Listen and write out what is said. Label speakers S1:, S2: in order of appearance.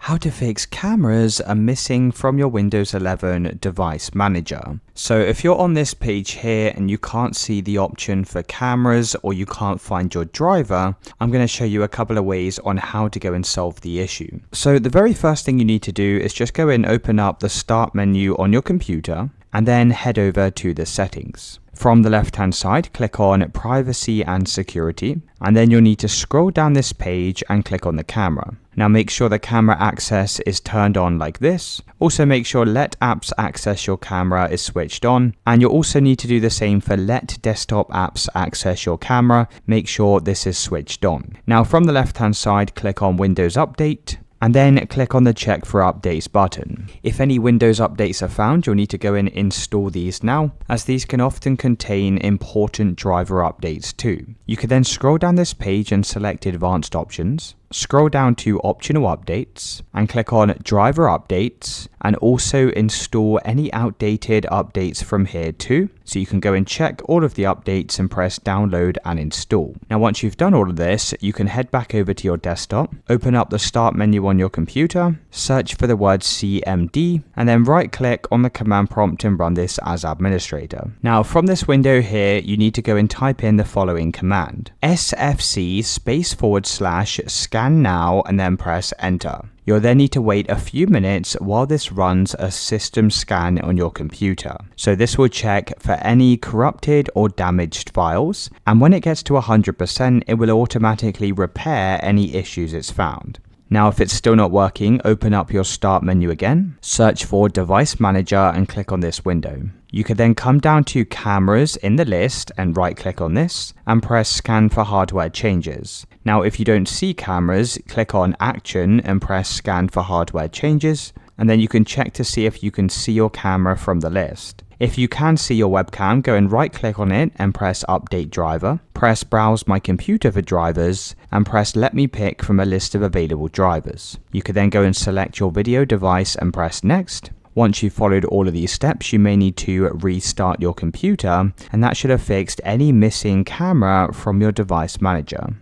S1: how to fix cameras are missing from your Windows 11 device manager. So if you're on this page here and you can't see the option for cameras or you can't find your driver, I'm going to show you a couple of ways on how to go and solve the issue. So the very first thing you need to do is just go and open up the start menu on your computer and then head over to the settings. From the left hand side, click on privacy and security, and then you'll need to scroll down this page and click on the camera. Now make sure the camera access is turned on like this. Also make sure let apps access your camera is switched on, and you'll also need to do the same for let desktop apps access your camera. Make sure this is switched on. Now from the left hand side, click on Windows Update, and then click on the check for updates button. If any Windows updates are found, you'll need to go and install these now, as these can often contain important driver updates too. You can then scroll down this page and select advanced options. Scroll down to optional updates and click on driver updates, and also install any outdated updates from here too. So you can go and check all of the updates and press download and install. Now once you've done all of this, you can head back over to your desktop, open up the start menu on your computer, search for the word CMD, and then right click on the command prompt and run this as administrator. Now from this window here, you need to go and type in the following command: sfc /scan now, and then press enter. You'll then need to wait a few minutes while this runs a system scan on your computer. So this will check for any corrupted or damaged files, and when it gets to 100%, it will automatically repair any issues it's found. Now if it's still not working, open up your start menu again, search for device manager and click on this window. You can then come down to cameras in the list and right click on this and press scan for hardware changes. Now if you don't see cameras, click on action and press scan for hardware changes, and then you can check to see if you can see your camera from the list. If you can see your webcam, go and right click on it and press update driver, press browse my computer for drivers, and press let me pick from a list of available drivers. You can then go and select your video device and press next. Once you've followed all of these steps, you may need to restart your computer, and that should have fixed any missing camera from your device manager.